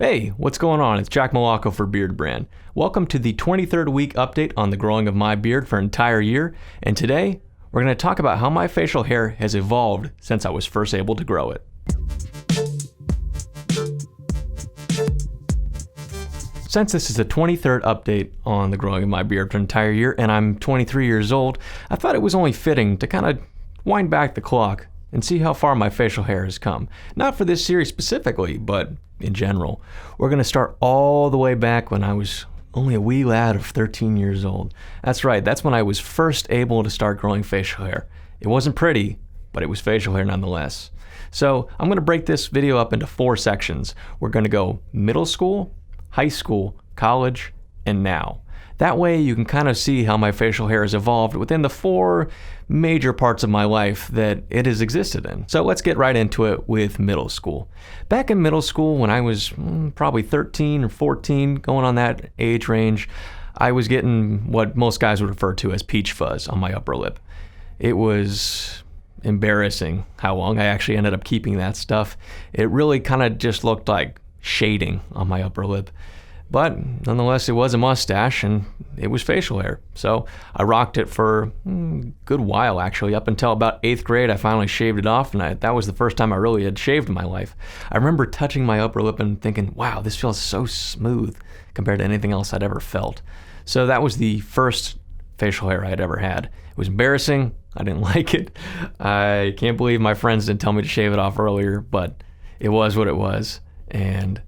Hey, what's going on? It's Jack Milocco for Beardbrand. Welcome to the 23rd week update on the growing of my beard for an entire year, and today we're going to talk about how my facial hair has evolved since I was first able to grow it. Since this is the 23rd update on the growing of my beard for an entire year, and I'm 23 years old, I thought it was only fitting to kind of wind back the clock and see how far my facial hair has come. Not for this series specifically, but in general. We're going to start all the way back when I was only a wee lad of 13 years old. That's right, that's when I was first able to start growing facial hair. It wasn't pretty, but it was facial hair nonetheless. So I'm going to break this video up into 4 sections. We're going to go middle school, high school, college, and now. That way you can kind of see how my facial hair has evolved within the 4 major parts of my life that it has existed in. So let's get right into it with middle school. Back in middle school when I was probably 13 or 14, going on that age range, I was getting what most guys would refer to as peach fuzz on my upper lip. It was embarrassing how long I actually ended up keeping that stuff. It really kind of just looked like shading on my upper lip. But nonetheless, it was a mustache and it was facial hair. So I rocked it for a good while, actually. Up until about 8th grade, I finally shaved it off, and that was the first time I really had shaved in my life. I remember touching my upper lip and thinking, wow, this feels so smooth compared to anything else I'd ever felt. So that was the first facial hair I had ever had. It was embarrassing. I didn't like it. I can't believe my friends didn't tell me to shave it off earlier, but it was what it was, and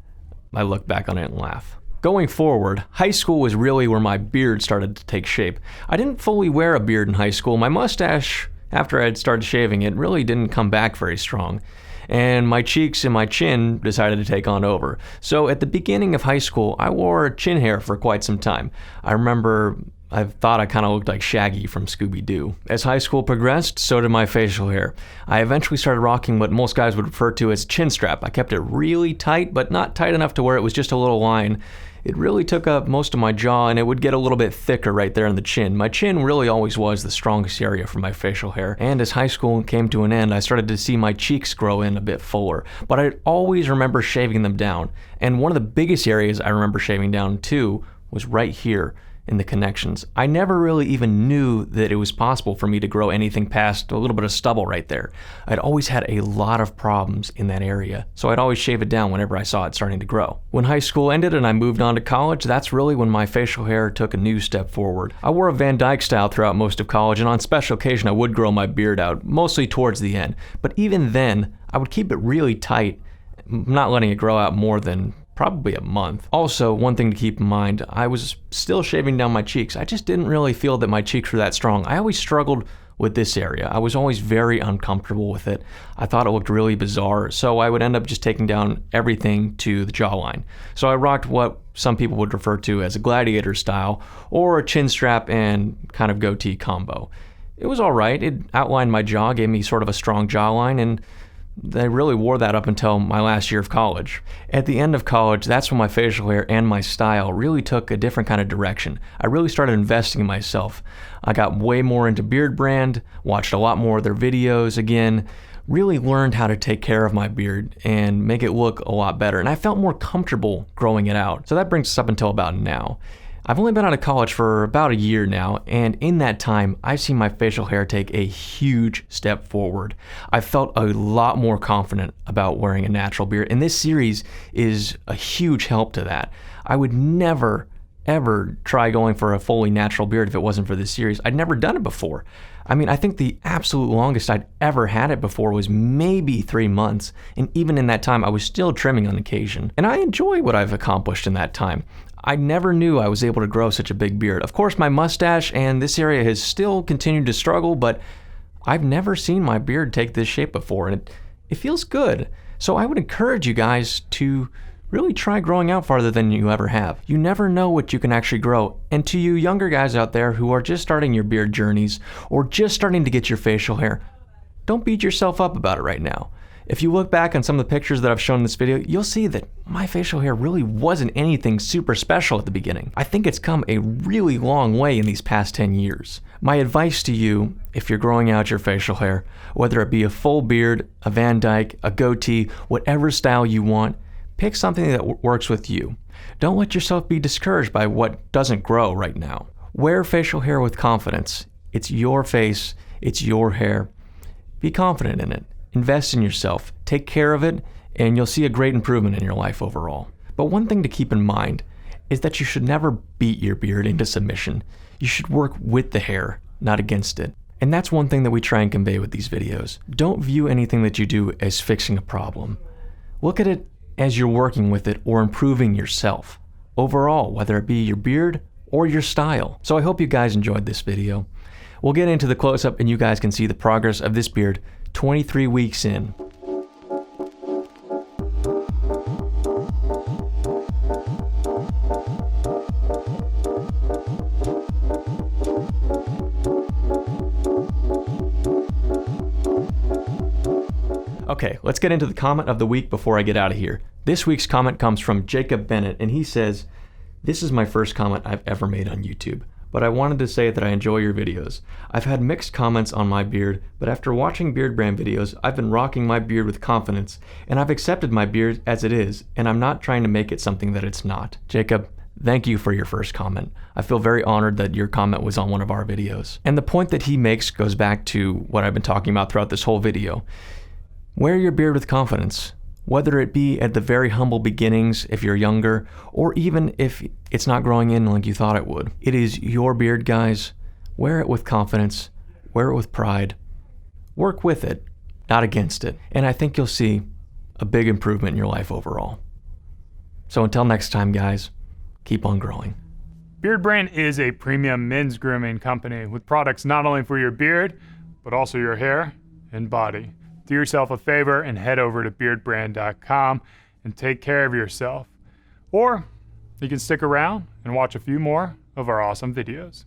I look back on it and laugh. Going forward, high school was really where my beard started to take shape. I didn't fully wear a beard in high school. My mustache, after I had started shaving it, really didn't come back very strong. And my cheeks and my chin decided to take on over. So at the beginning of high school, I wore chin hair for quite some time. I remember I thought I kind of looked like Shaggy from Scooby-Doo. As high school progressed, so did my facial hair. I eventually started rocking what most guys would refer to as chin strap. I kept it really tight, but not tight enough to where it was just a little line. It really took up most of my jaw, and it would get a little bit thicker right there in the chin. My chin really always was the strongest area for my facial hair, and as high school came to an end, I started to see my cheeks grow in a bit fuller, but I always remember shaving them down. And one of the biggest areas I remember shaving down too was right here in the connections. I never really even knew that it was possible for me to grow anything past a little bit of stubble right there. I'd always had a lot of problems in that area, so I'd always shave it down whenever I saw it starting to grow. When high school ended and I moved on to college, that's really when my facial hair took a new step forward. I wore a Van Dyke style throughout most of college, and on special occasion I would grow my beard out, mostly towards the end. But even then, I would keep it really tight, not letting it grow out more than probably a month. Also, one thing to keep in mind, I was still shaving down my cheeks. I just didn't really feel that my cheeks were that strong. I always struggled with this area. I was always very uncomfortable with it. I thought it looked really bizarre, so I would end up just taking down everything to the jawline. So I rocked what some people would refer to as a gladiator style, or a chin strap and kind of goatee combo. It was all right. It outlined my jaw, gave me sort of a strong jawline, and I really wore that up until my last year of college. At the end of college, that's when my facial hair and my style really took a different kind of direction. I really started investing in myself. I got way more into Beardbrand, watched a lot more of their videos again, really learned how to take care of my beard and make it look a lot better. And I felt more comfortable growing it out. So that brings us up until about now. I've only been out of college for about a year now, and in that time, I've seen my facial hair take a huge step forward. I felt a lot more confident about wearing a natural beard, and this series is a huge help to that. I would never, ever try going for a fully natural beard if it wasn't for this series. I'd never done it before. I mean, I think the absolute longest I'd ever had it before was maybe 3 months, and even in that time, I was still trimming on occasion. And I enjoy what I've accomplished in that time. I never knew I was able to grow such a big beard. Of course, my mustache and this area has still continued to struggle, but I've never seen my beard take this shape before, and it feels good. So I would encourage you guys to really try growing out farther than you ever have. You never know what you can actually grow. And to you younger guys out there who are just starting your beard journeys or just starting to get your facial hair, don't beat yourself up about it right now. If you look back on some of the pictures that I've shown in this video, you'll see that my facial hair really wasn't anything super special at the beginning. I think it's come a really long way in these past 10 years. My advice to you, if you're growing out your facial hair, whether it be a full beard, a Van Dyke, a goatee, whatever style you want, Pick something that works with you. Don't let yourself be discouraged by what doesn't grow right now. Wear facial hair with confidence. It's your face, it's your hair. Be confident in it. Invest in yourself. Take care of it, and you'll see a great improvement in your life overall. But one thing to keep in mind is that you should never beat your beard into submission. You should work with the hair, not against it. And that's one thing that we try and convey with these videos. Don't view anything that you do as fixing a problem. Look at it as you're working with it or improving yourself overall, whether it be your beard or your style. So I hope you guys enjoyed this video. We'll get into the close-up and you guys can see the progress of this beard 23 weeks in. Okay, let's get into the comment of the week before I get out of here. This week's comment comes from Jacob Bennett, and he says, "This is my first comment I've ever made on YouTube, but I wanted to say that I enjoy your videos. I've had mixed comments on my beard, but after watching Beardbrand videos, I've been rocking my beard with confidence, and I've accepted my beard as it is, and I'm not trying to make it something that it's not." Jacob, thank you for your first comment. I feel very honored that your comment was on one of our videos. And the point that he makes goes back to what I've been talking about throughout this whole video. Wear your beard with confidence, whether it be at the very humble beginnings if you're younger, or even if it's not growing in like you thought it would. It is your beard, guys. Wear it with confidence, wear it with pride. Work with it, not against it. And I think you'll see a big improvement in your life overall. So until next time, guys, keep on growing. Beardbrand is a premium men's grooming company with products not only for your beard, but also your hair and body. Do yourself a favor and head over to beardbrand.com and take care of yourself. Or you can stick around and watch a few more of our awesome videos.